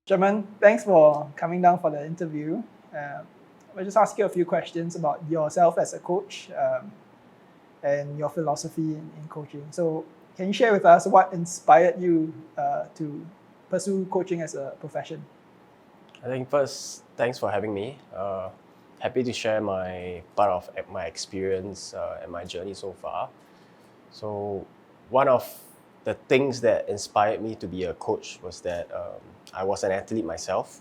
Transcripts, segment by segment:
Sherman, thanks for coming down for the interview. I'll just ask you a few questions about yourself as a coach and your philosophy in coaching. So, can you share with us what inspired you to pursue coaching as a profession? I think first, thanks for having me. Happy to share my part of my experience and my journey so far. So, one of the things that inspired me to be a coach was that I was an athlete myself,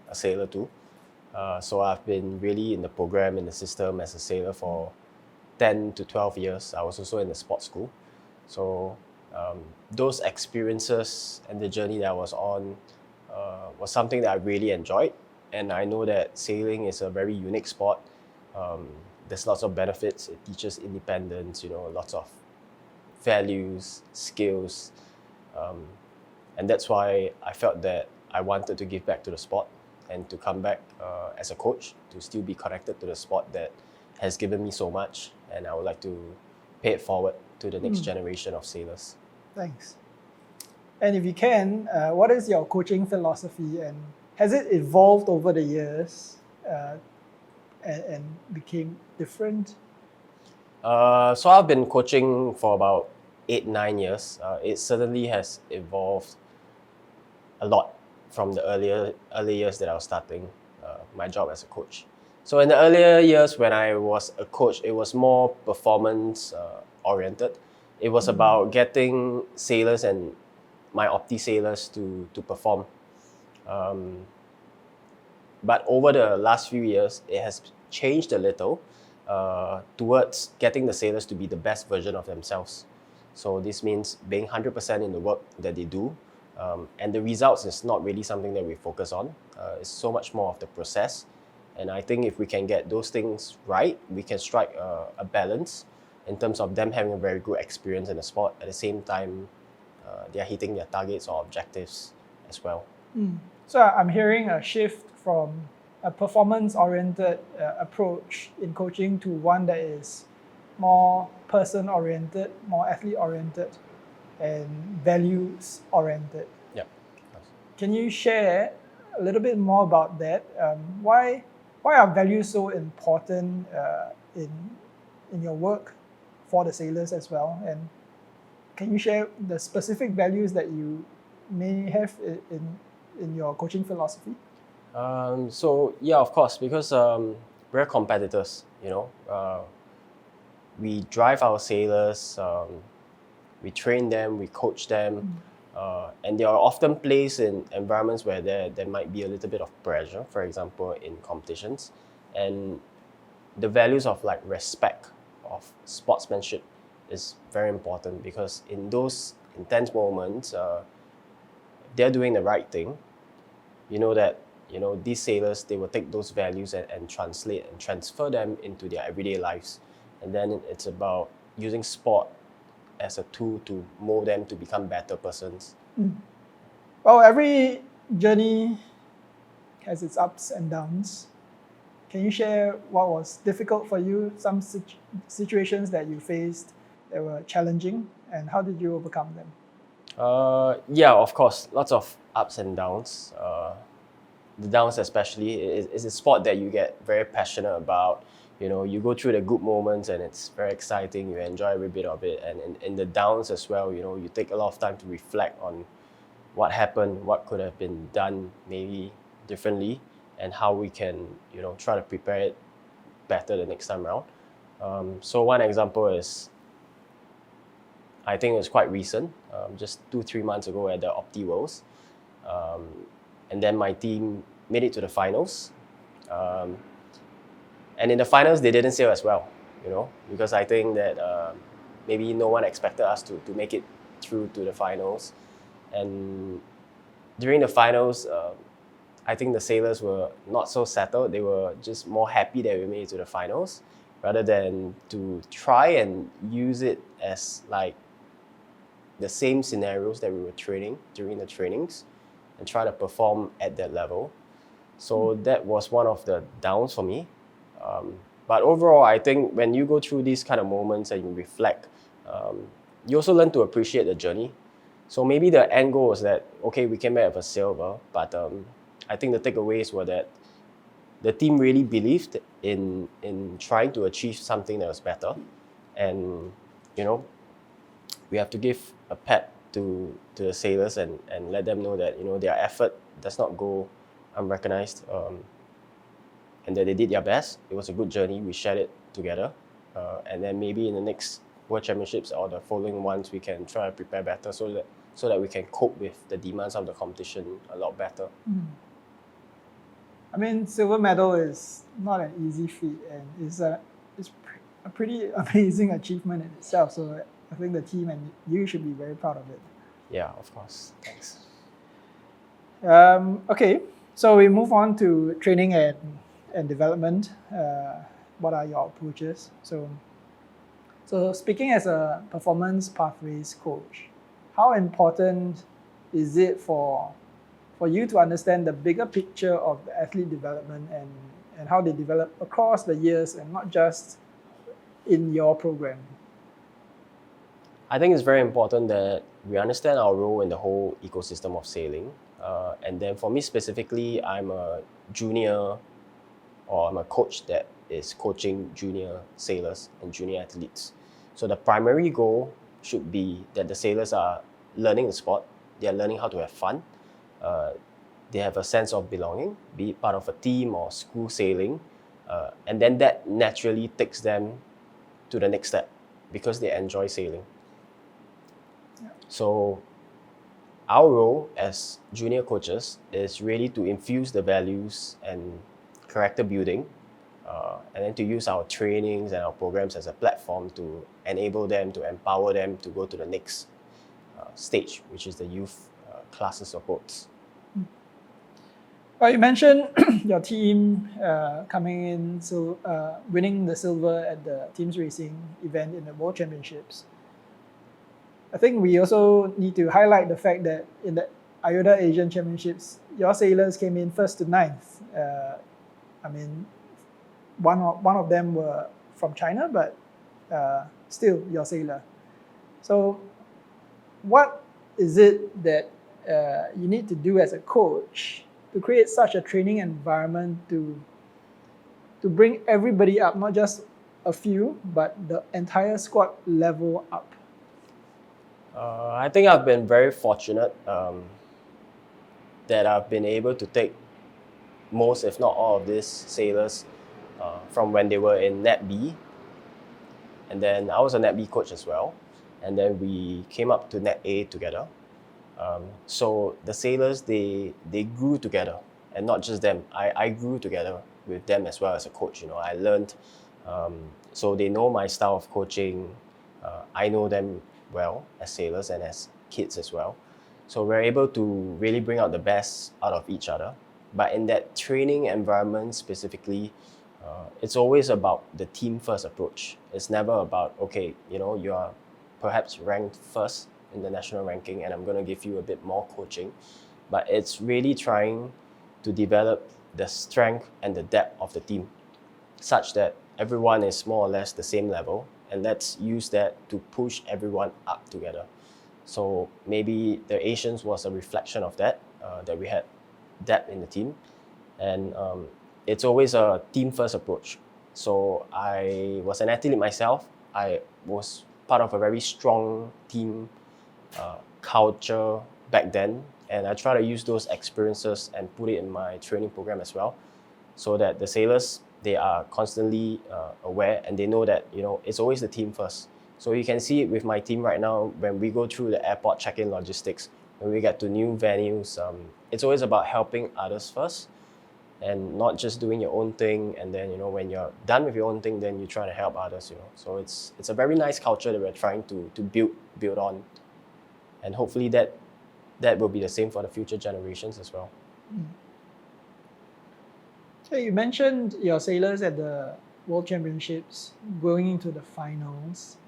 a sailor too. So I've been really in the program, in the system as a sailor for 10 to 12 years. I was also in the sports school. So those experiences and the journey that I was on was something that I really enjoyed. And I know that sailing is a very unique sport. There's lots of benefits. It teaches independence, lots of values, skills. And that's why I felt that I wanted to give back to the sport and to come back as a coach, to still be connected to the sport that has given me so much. And I would like to pay it forward to the next generation of sailors. Thanks. And if you can, what is your coaching philosophy and has it evolved over the years and became different? So I've been coaching for about 8-9 years. It certainly has evolved a lot from the early years that I was starting my job as a coach. So in the earlier years when I was a coach, it was more performance oriented. It was about getting sailors and my Opti sailors to perform. But over the last few years, it has changed a little towards getting the sailors to be the best version of themselves. So this means being 100% in the work that they do. And the results is not really something that we focus on. It's so much more of the process. And I think if we can get those things right, we can strike a balance in terms of them having a very good experience in the sport. At the same time, they're hitting their targets or objectives as well. So I'm hearing a shift from a performance-oriented approach in coaching to one that is more person-oriented, more athlete-oriented, and values-oriented. Yeah. Can you share a little bit more about that? Why are values so important in your work for the sailors as well? And can you share the specific values that you may have in your coaching philosophy? So yeah, of course, because we're competitors, we drive our sailors, we train them, we coach them, and they are often placed in environments where there might be a little bit of pressure, for example, in competitions. And the values of like respect, of sportsmanship is very important because in those intense moments, they're doing the right thing. You know that these sailors, they will take those values and translate and transfer them into their everyday lives. And then it's about using sport as a tool to mold them to become better persons. Well, every journey has its ups and downs. Can you share what was difficult for you, some situations that you faced that were challenging, and how did you overcome them? Yeah, of course, lots of ups and downs. The downs especially is a sport that you get very passionate about. You go through the good moments and it's very exciting, you enjoy every bit of it. And in the downs as well, you take a lot of time to reflect on what happened, what could have been done maybe differently, and how we can, try to prepare it better the next time around. So one example is, I think it was quite recent, just 2-3 months ago at the Opti Worlds. And then my team made it to the finals. And in the finals, they didn't sail as well, because I think that maybe no one expected us to make it through to the finals. And during the finals, I think the sailors were not so settled. They were just more happy that we made it to the finals rather than to try and use it as like the same scenarios that we were training during the trainings and try to perform at that level. So that was one of the downs for me. But overall, I think when you go through these kind of moments and you reflect, you also learn to appreciate the journey. So maybe the end goal was that, okay, we came back with a silver, but I think the takeaways were that the team really believed in trying to achieve something that was better. And, we have to give a pat to the sailors and let them know that, their effort does not go unrecognized, and that they did their best. It was a good journey. We shared it together. And then maybe in the next World Championships or the following ones, we can try to prepare better so that we can cope with the demands of the competition a lot better. I mean, silver medal is not an easy feat, and it's a pretty amazing achievement in itself. So I think the team and you should be very proud of it. Yeah, of course. Thanks. Okay, so we move on to training and development. What are your approaches? So speaking as a performance pathways coach, how important is it for you to understand the bigger picture of the athlete development and how they develop across the years and not just in your program? I think it's very important that we understand our role in the whole ecosystem of sailing. And then for me specifically, I'm a junior, or I'm a coach that is coaching junior sailors and junior athletes. So the primary goal should be that the sailors are learning the sport, they are learning how to have fun, they have a sense of belonging, be it part of a team or school sailing, and then that naturally takes them to the next step because they enjoy sailing. Yeah. So our role as junior coaches is really to infuse the values and character building, and then to use our trainings and our programs as a platform to enable them, to empower them to go to the next stage, which is the youth classes of boats. Well, you mentioned your team coming in, winning the silver at the teams racing event in the World Championships. I think we also need to highlight the fact that in the IOTA Asian Championships, your sailors came in first to ninth. I mean, one of them were from China, but still your sailor. So what is it that you need to do as a coach to create such a training environment to bring everybody up, not just a few, but the entire squad level up? I think I've been very fortunate that I've been able to take most, if not all, of these sailors from when they were in Net B. And then I was a Net B coach as well. And then we came up to Net A together. So the sailors, they grew together, and not just them. I grew together with them as well as a coach. I learned, so they know my style of coaching. I know them well as sailors and as kids as well. So we're able to really bring out the best out of each other. But in that training environment specifically, it's always about the team first approach. It's never about, okay, you are perhaps ranked first in the national ranking and I'm going to give you a bit more coaching. But it's really trying to develop the strength and the depth of the team such that everyone is more or less the same level, and let's use that to push everyone up together. So maybe the Asians was a reflection of that, that we had depth in the team. And it's always a team first approach. So I was an athlete myself. I was part of a very strong team culture back then, and I try to use those experiences and put it in my training program as well, so that the sailors, they are constantly aware and they know that it's always the team first. So you can see it with my team right now when we go through the airport check-in logistics, when we get to new venues, it's always about helping others first and not just doing your own thing, and then when you're done with your own thing, then you try to help others. So it's a very nice culture that we're trying to build on, and hopefully that will be the same for the future generations as well. So you mentioned your sailors at the World Championships going into the finals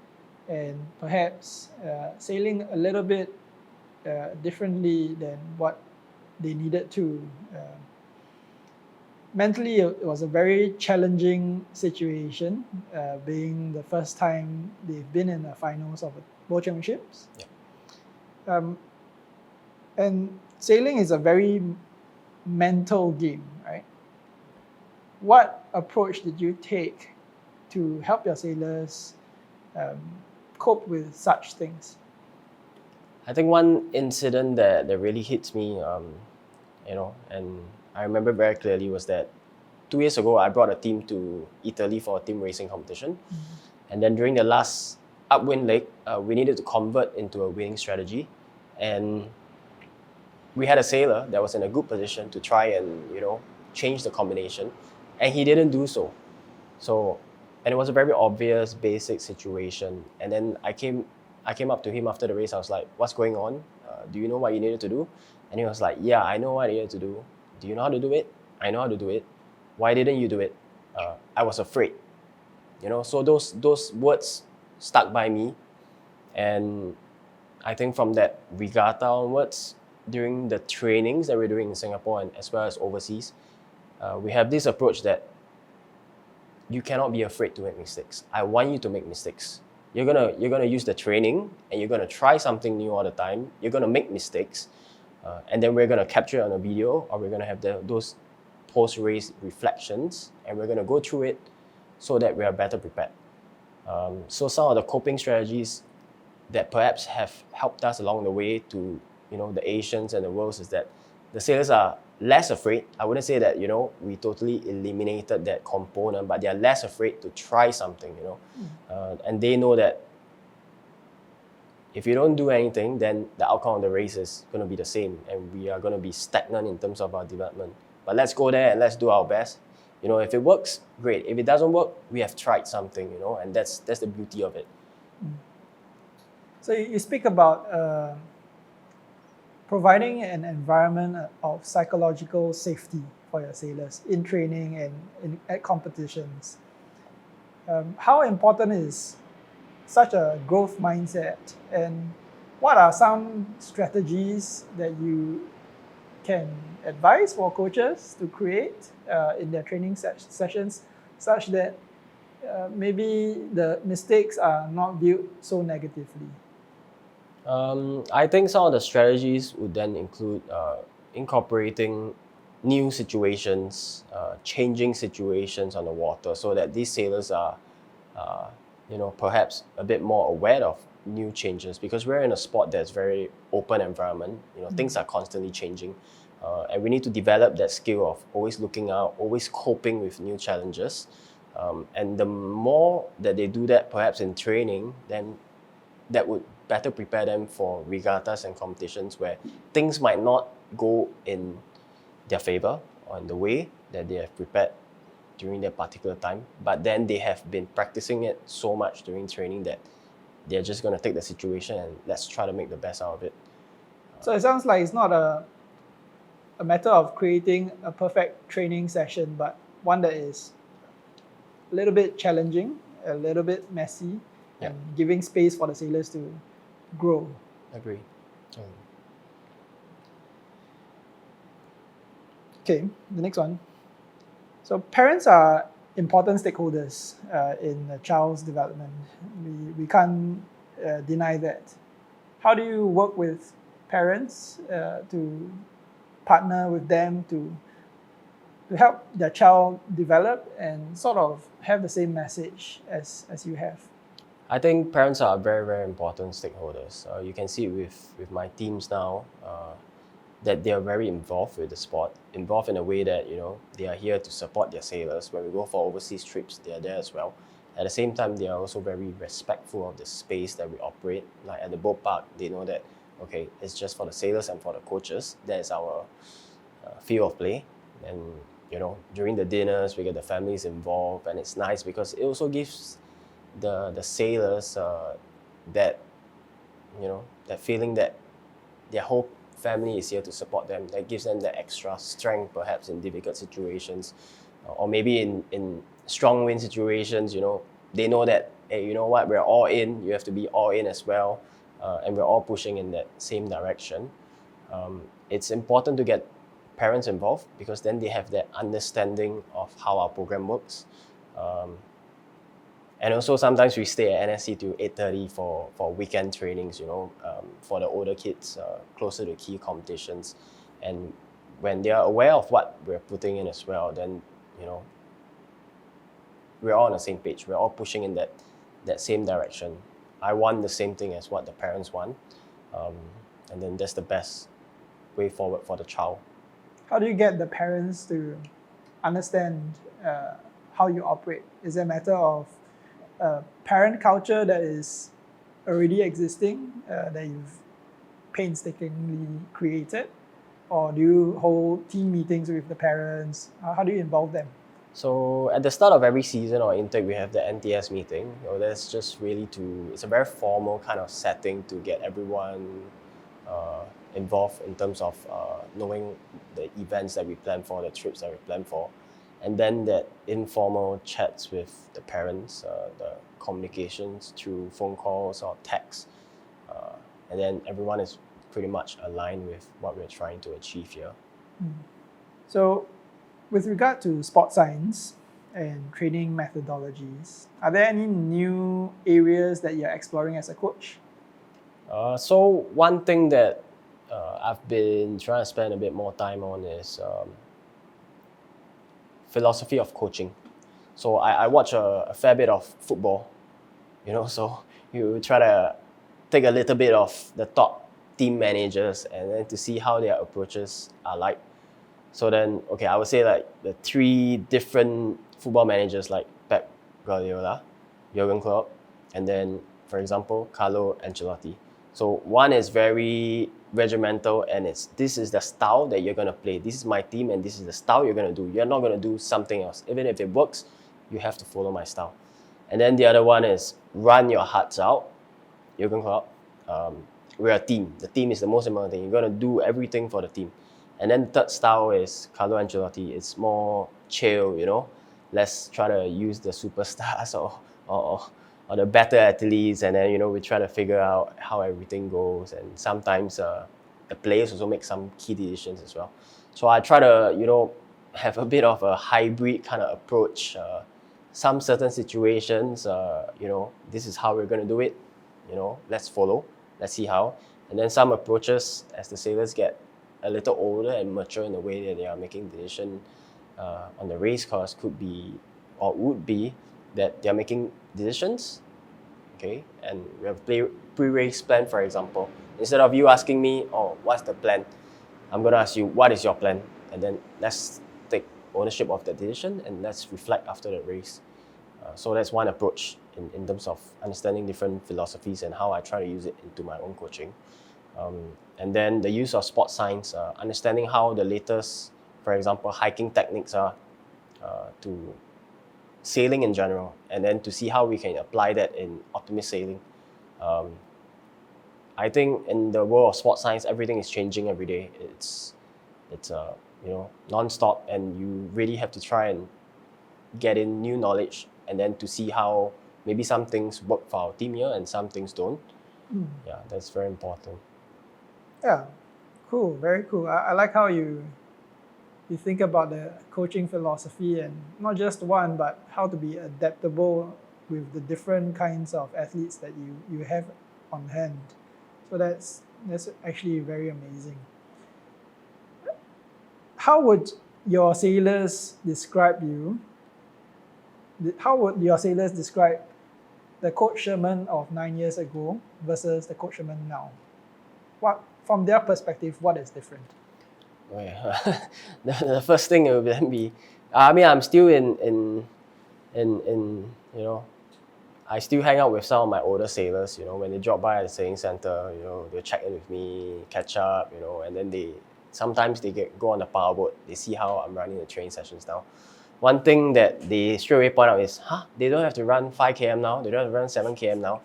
and perhaps sailing a little bit differently than what they needed to. Mentally, it was a very challenging situation, being the first time they've been in the finals of the World Championships. Yeah. And sailing is a very mental game, right? What approach did you take to help your sailors um, cope with such things? I think one incident that really hits me, and I remember very clearly was that 2 years ago, I brought a team to Italy for a team racing competition. And then during the last upwind leg, we needed to convert into a winning strategy. And we had a sailor that was in a good position to try and, change the combination. And he didn't do so. And it was a very obvious, basic situation. And then I came up to him after the race. I was like, "What's going on? Do you know what you needed to do?" And he was like, "Yeah, I know what I needed to do. Do you know how to do it? I know how to do it. Why didn't you do it?" I was afraid. So those words stuck by me. And I think from that regatta onwards, during the trainings that we're doing in Singapore and as well as overseas, we have this approach that you cannot be afraid to make mistakes. I want you to make mistakes. You're gonna use the training and you're gonna try something new all the time. You're gonna make mistakes, and then we're gonna capture it on a video, or we're gonna have those post-race reflections, and we're gonna go through it so that we are better prepared. So some of the coping strategies that perhaps have helped us along the way to the Asians and the worlds is that the sailors are less afraid. I wouldn't say that we totally eliminated that component, but they are less afraid to try something. And they know that if you don't do anything, then the outcome of the race is going to be the same, and we are going to be stagnant in terms of our development. But let's go there and let's do our best. If it works, great. If it doesn't work, we have tried something. And that's the beauty of it. So you speak about providing an environment of psychological safety for your sailors in training and at competitions. How important is such a growth mindset, and what are some strategies that you can advise for coaches to create in their training sessions such that maybe the mistakes are not viewed so negatively? I think some of the strategies would then include incorporating new situations, changing situations on the water, so that these sailors are, perhaps a bit more aware of new changes, because we're in a sport that's very open environment. Things are constantly changing, and we need to develop that skill of always looking out, always coping with new challenges. And the more that they do that, perhaps in training, then that would better prepare them for regattas and competitions where things might not go in their favor or in the way that they have prepared during their particular time, but then they have been practicing it so much during training that they're just going to take the situation and let's try to make the best out of it. So it sounds like it's not a matter of creating a perfect training session, but one that is a little bit challenging, a little bit messy, and giving space for the sailors to grow. Agree. Okay, the next one. So parents are important stakeholders in a child's development. We can't deny that. How do you work with parents to partner with them to help their child develop and sort of have the same message as you have? I think parents are very, very important stakeholders. You can see it with my teams now, that they are very involved with the sport, involved in a way that they are here to support their sailors. When we go for overseas trips, they are there as well. At the same time, they are also very respectful of the space that we operate. Like at the boat park, they know that, okay, it's just for the sailors and for the coaches. That is our field of play. And during the dinners, we get the families involved, and it's nice because it also gives the sailors that that feeling that their whole family is here to support them. That gives them that extra strength, perhaps in difficult situations, or maybe in strong wind situations. They know that, hey, you know what, we're all in. You have to be all in as well, and we're all pushing in that same direction. It's important to get parents involved because then they have that understanding of how our program works. And also sometimes we stay at NSC to 8:30 for weekend trainings, for the older kids, closer to key competitions. And when they are aware of what we're putting in as well, then, we're all on the same page. We're all pushing in that same direction. I want the same thing as what the parents want. And then that's the best way forward for the child. How do you get the parents to understand how you operate? Is it a matter of parent culture that is already existing, that you've painstakingly created? Or do you hold team meetings with the parents? How do you involve them? So at the start of every season or intake, we have the NTS meeting. That's just really it's a very formal kind of setting to get everyone involved in terms of knowing the events that we plan for, the trips that we plan for. And then that informal chats with the parents, the communications through phone calls or texts. And then everyone is pretty much aligned with what we're trying to achieve here. So with regard to sports science and training methodologies, are there any new areas that you're exploring as a coach? So one thing that I've been trying to spend a bit more time on is philosophy of coaching. So I watch a fair bit of football, so you try to take a little bit of the top team managers and then to see how their approaches are like. So then, I would say like the 3 different football managers like Pep Guardiola, Jurgen Klopp, and then, for example, Carlo Ancelotti. So one is very regimental and this is the style that you're going to play. This is my team and this is the style you're going to do. You're not going to do something else. Even if it works, you have to follow my style. And then the other one is run your hearts out, Jurgen Klopp. We're a team. The team is the most important thing. You're going to do everything for the team. And then the third style is Carlo Ancelotti. It's more chill, Let's try to use the superstars or the better athletes, and then, we try to figure out how everything goes. And sometimes the players also make some key decisions as well. So I try to, have a bit of a hybrid kind of approach. Some certain situations, this is how we're going to do it. Let's follow. Let's see how. And then some approaches, as the sailors get a little older and mature in the way that they are making decisions on the race course, could be or would be that they are making decisions, and we have a pre-race plan, for example. Instead of you asking me, what's the plan? I'm going to ask you, what is your plan? And then let's take ownership of that decision and let's reflect after the race. So that's one approach in terms of understanding different philosophies and how I try to use it into my own coaching. And then the use of sports science, understanding how the latest, for example, hiking techniques are to sailing in general, and then to see how we can apply that in optimist sailing. I think in the world of sports science, everything is changing every day. It's non-stop, and you really have to try and get in new knowledge, and then to see how maybe some things work for our team here and some things don't. Yeah, that's very important. Yeah, cool, very cool. I like how you think about the coaching philosophy, and not just one, but how to be adaptable with the different kinds of athletes that you have on hand. So that's actually very amazing. How would your sailors describe you? How would your sailors describe the Coach Sherman of 9 years ago versus the Coach Sherman now? What, from their perspective, what is different? The first thing it would then be, I'm still in I still hang out with some of my older sailors. When they drop by at the sailing center, they'll check in with me, catch up, and then sometimes they go on the powerboat. They see how I'm running the training sessions now. One thing that they straight away point out is, they don't have to run 5 km now, they don't have to run 7 km now.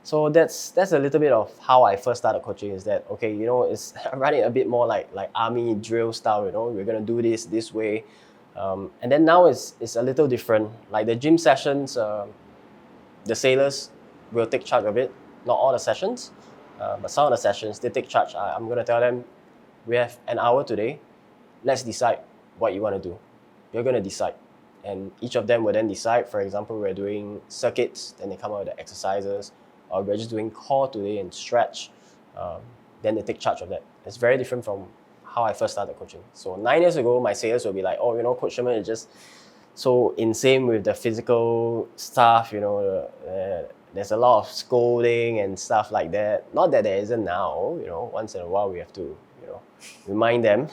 So that's a little bit of how I first started coaching, is that, it's running a bit more like army drill style, we're going to do this way. And then now it's a little different. Like the gym sessions, the sailors will take charge of it. Not all the sessions, but some of the sessions, they take charge. I'm going to tell them, we have an hour today. Let's decide what you want to do. You're going to decide. and each of them will then decide. For example, we're doing circuits, then they come out with the exercises, or we're just doing core today and stretch. Then they take charge of that. It's very different from how I first started coaching. So 9 years ago, my sailors will be like, oh, Coach Sherman is just so insane with the physical stuff, there's a lot of scolding and stuff like that. Not that there isn't now, once in a while we have to, remind them.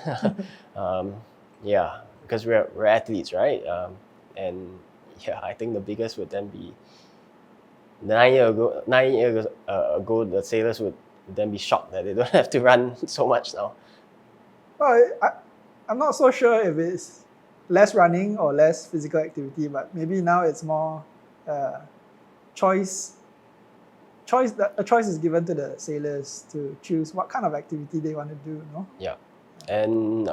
Because we're athletes, right? And I think the biggest would then be 9 years ago, the sailors would then be shocked that they don't have to run so much now. Well, I'm not so sure if it's less running or less physical activity, but maybe now it's more choice. A choice is given to the sailors to choose what kind of activity they want to do. No? Yeah, and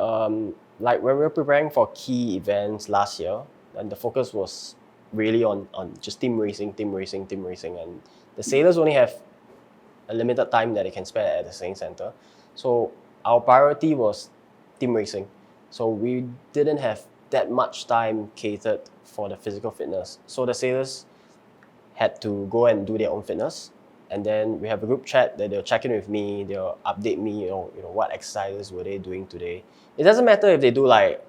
like when we were preparing for key events last year, and the focus was really on just team racing, and the sailors only have a limited time that they can spend at the sailing center. So our priority was team racing. So we didn't have that much time catered for the physical fitness. So the sailors had to go and do their own fitness. And then we have a group chat that they'll check in with me, they'll update me, what exercises were they doing today. It doesn't matter if they do like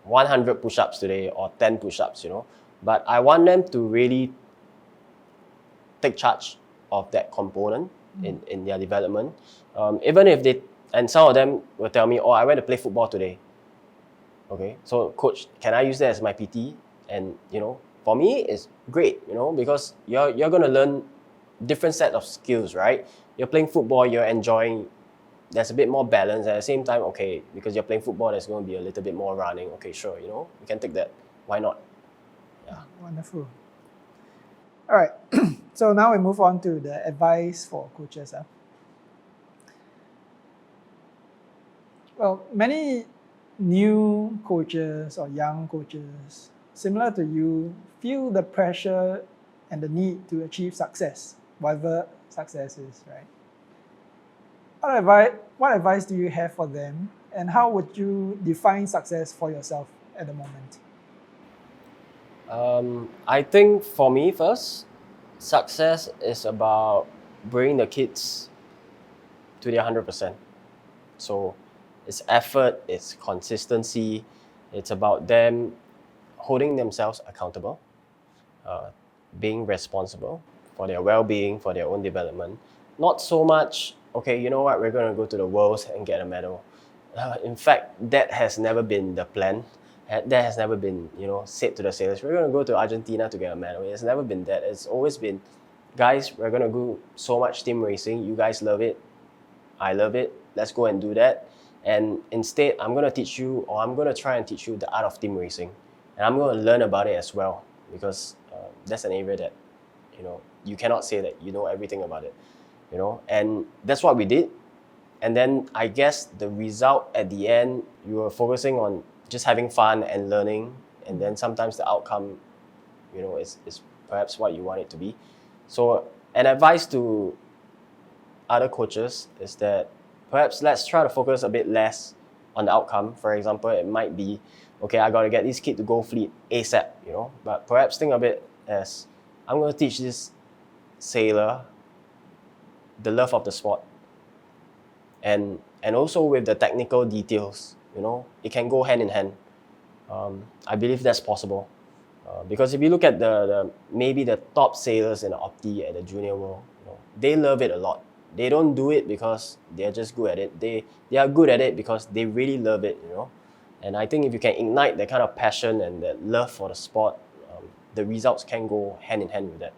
100 push-ups today or 10 push-ups, but I want them to really take charge of that component in their development. Even if and some of them will tell me, oh, I went to play football today. Okay, so coach, can I use that as my PT? And for me, it's great, because you're going to learn different set of skills, right? You're playing football, you're enjoying, there's a bit more balance. At the same time, okay, because you're playing football, there's going to be a little bit more running. Okay, sure, we can take that. Why not? Yeah. Wonderful. All right, so now we move on to the advice for coaches. Well, many new coaches or young coaches, similar to you, feel the pressure and the need to achieve success, whatever success is, right? What advice do you have for them, and how would you define success for yourself at the moment? I think for me first, success is about bringing the kids to their 100%. So it's effort, it's consistency, it's about them holding themselves accountable, being responsible for their well-being, for their own development. Not so much, okay, you know what, we're going to go to the Worlds and get a medal. In fact, that has never been the plan. That has never been, said to the sailors, we're going to go to Argentina to get a medal. It's never been that. It's always been, guys, we're going to do so much team racing. You guys love it. I love it. Let's go and do that. And instead, I'm going to teach you, or I'm going to try and teach you the art of team racing. And I'm going to learn about it as well, because that's an area that, you cannot say that you know everything about it, And that's what we did. And then I guess the result at the end, you were focusing on just having fun and learning. And then sometimes the outcome, is perhaps what you want it to be. So an advice to other coaches is that perhaps let's try to focus a bit less on the outcome. For example, it might be, okay, I got to get this kid to go fleet ASAP, But perhaps think of it as, I'm going to teach this sailor the love of the sport. And also with the technical details, it can go hand in hand. I believe that's possible. Because if you look at maybe the top sailors in the Opti at the junior world, they love it a lot. They don't do it because they're just good at it. They are good at it because they really love it, And I think if you can ignite that kind of passion and that love for the sport, the results can go hand in hand with that.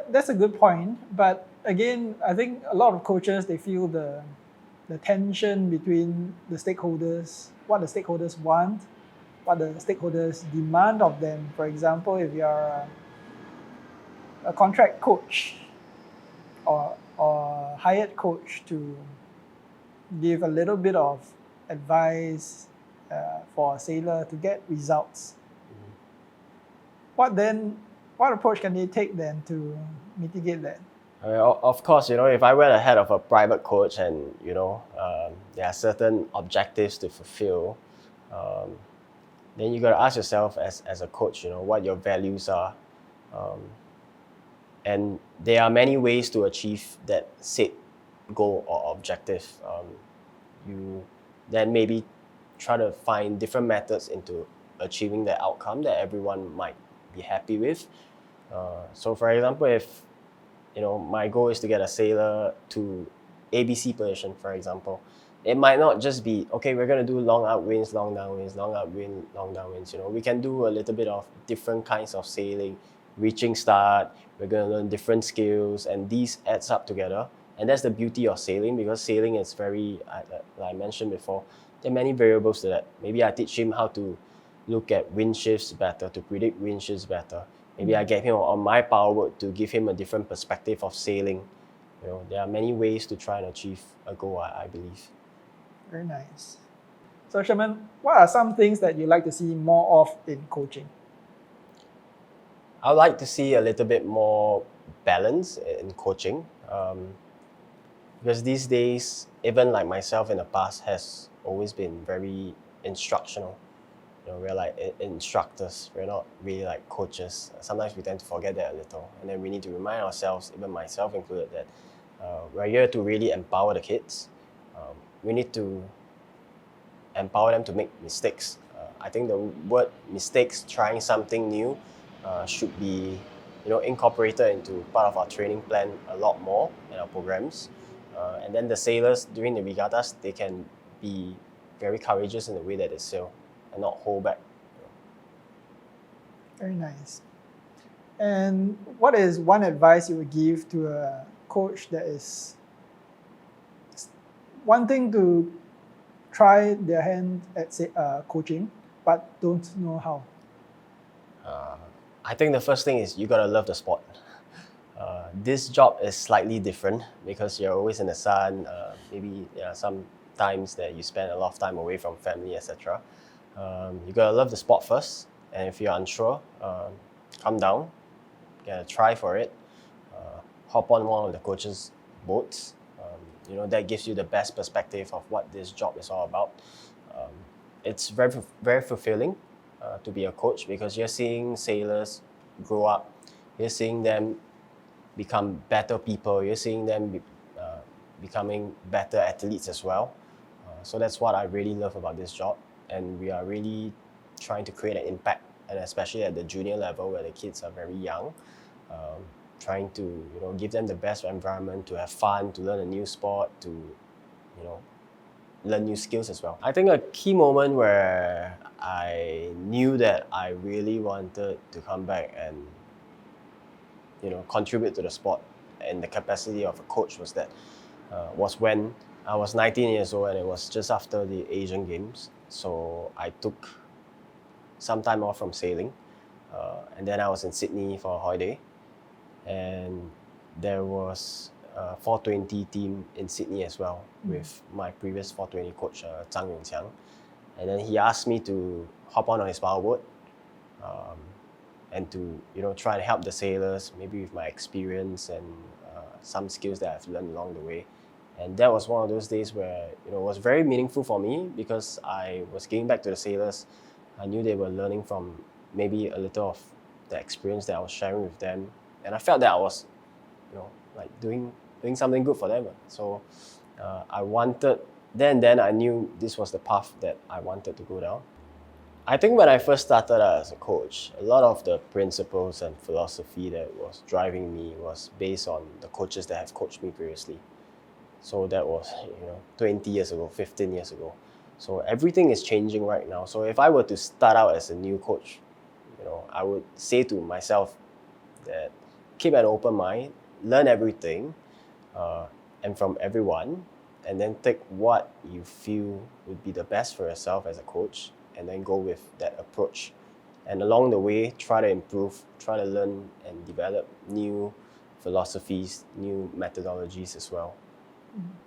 That's a good point. But again, I think a lot of coaches, they feel the tension between the stakeholders, what the stakeholders want, what the stakeholders demand of them. For example, if you're a contract coach or hired coach to give a little bit of advice for a sailor to get results, what approach can they take then to mitigate that? Of course, if I were the head of a private coach and, there are certain objectives to fulfill, then you got to ask yourself as a coach, what your values are. And there are many ways to achieve that set goal or objective. You then maybe try to find different methods into achieving the outcome that everyone might be happy with. So for example, if my goal is to get a sailor to ABC position, for example, it might not just be, okay, we're going to do long up winds, long down winds, long up wind, long down winds. We can do a little bit of different kinds of sailing, reaching start, we're going to learn different skills, and these adds up together. And that's the beauty of sailing, because sailing is very, like I mentioned before, there are many variables to that. Maybe I teach him how to look at wind shifts better, to predict wind shifts better. Maybe I get him on my powerboat to give him a different perspective of sailing. There are many ways to try and achieve a goal, I believe. Very nice. So Sherman, what are some things that you like to see more of in coaching? I would like to see a little bit more balance in coaching, because these days, even like myself in the past, has always been very instructional. We're like instructors, we're not really like coaches. Sometimes we tend to forget that a little, and then we need to remind ourselves, even myself included, that we're here to really empower the kids. We need to empower them to make mistakes. I think the word mistakes, trying something new, should be incorporated into part of our training plan a lot more in our programs. And then the sailors during the regattas, they can be very courageous in the way that they sail and not hold back. Very nice. And what is one advice you would give to a coach that is wanting to try their hand at coaching but don't know how? I think the first thing is you gotta love the sport. This job is slightly different because you're always in the sun. Maybe some times that you spend a lot of time away from family, etc. You gotta love the sport first, and if you're unsure, come down, get a try for it. Hop on one of the coaches' boats. That gives you the best perspective of what this job is all about. It's very, very fulfilling to be a coach, because you're seeing sailors grow up, you're seeing them become better people, you're seeing them becoming better athletes as well. So that's what I really love about this job, and we are really trying to create an impact, and especially at the junior level where the kids are very young, trying to give them the best environment to have fun, to learn a new sport, to learn new skills as well. I think a key moment where I knew that I really wanted to come back and contribute to the sport in the capacity of a coach was when I was 19 years old, and it was just after the Asian Games. So I took some time off from sailing, and then I was in Sydney for a holiday, and there was a 420 team in Sydney as well, with my previous 420 coach, Zhang Yongqiang. And then he asked me to hop on his powerboat and to try and help the sailors, maybe with my experience and some skills that I've learned along the way. And that was one of those days where it was very meaningful for me, because I was giving back to the sailors. I knew they were learning from maybe a little of the experience that I was sharing with them, and I felt that I was like doing something good for them. So I wanted, then I knew this was the path that I wanted to go down. I think when I first started out as a coach, a lot of the principles and philosophy that was driving me was based on the coaches that have coached me previously. So that was 20 years ago, 15 years ago. So everything is changing right now. So if I were to start out as a new coach, I would say to myself that keep an open mind, learn everything, and from everyone, and then take what you feel would be the best for yourself as a coach, and then go with that approach. And along the way, try to improve, try to learn and develop new philosophies, new methodologies as well.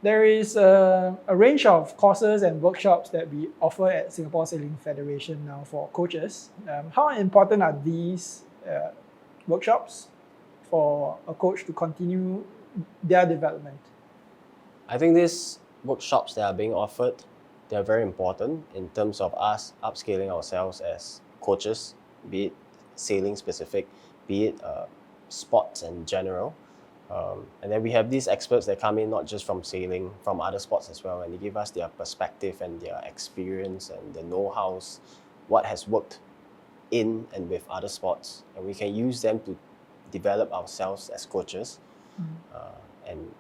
There is a range of courses and workshops that we offer at Singapore Sailing Federation now for coaches. How important are these workshops for a coach to continue their development? I think these workshops that are being offered they're very important in terms of us upscaling ourselves as coaches, be it sailing specific, be it sports in general. And then we have these experts that come in not just from sailing, from other sports as well, and they give us their perspective and their experience and the know-hows, what has worked in and with other sports, and we can use them to develop ourselves as coaches. And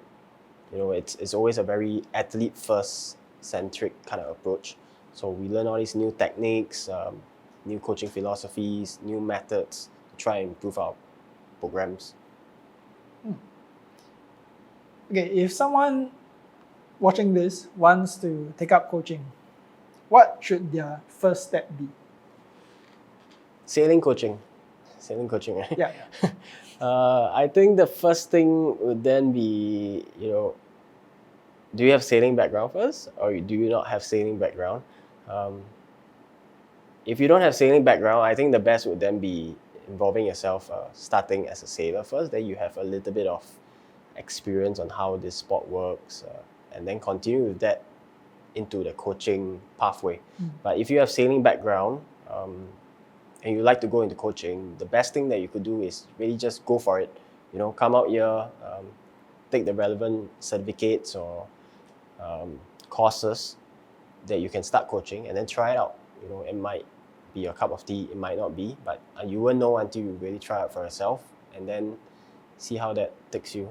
it's always a very athlete first centric kind of approach. So we learn all these new techniques, new coaching philosophies, new methods to try and improve our programs. Okay, if someone watching this wants to take up coaching, what should their first step be? Sailing coaching, right? Yeah. I think the first thing would then be, do you have sailing background first, or do you not have sailing background? If you don't have sailing background, I think the best would then be involving yourself, starting as a sailor first. Then you have a little bit of experience on how this sport works, and then continue with that into the coaching pathway. But if you have sailing background, and you like to go into coaching, the best thing that you could do is really just go for it. Come out here, take the relevant certificates or courses that you can start coaching, and then try it out. It might be a cup of tea, it might not be, but you won't know until you really try it for yourself, and then see how that takes you.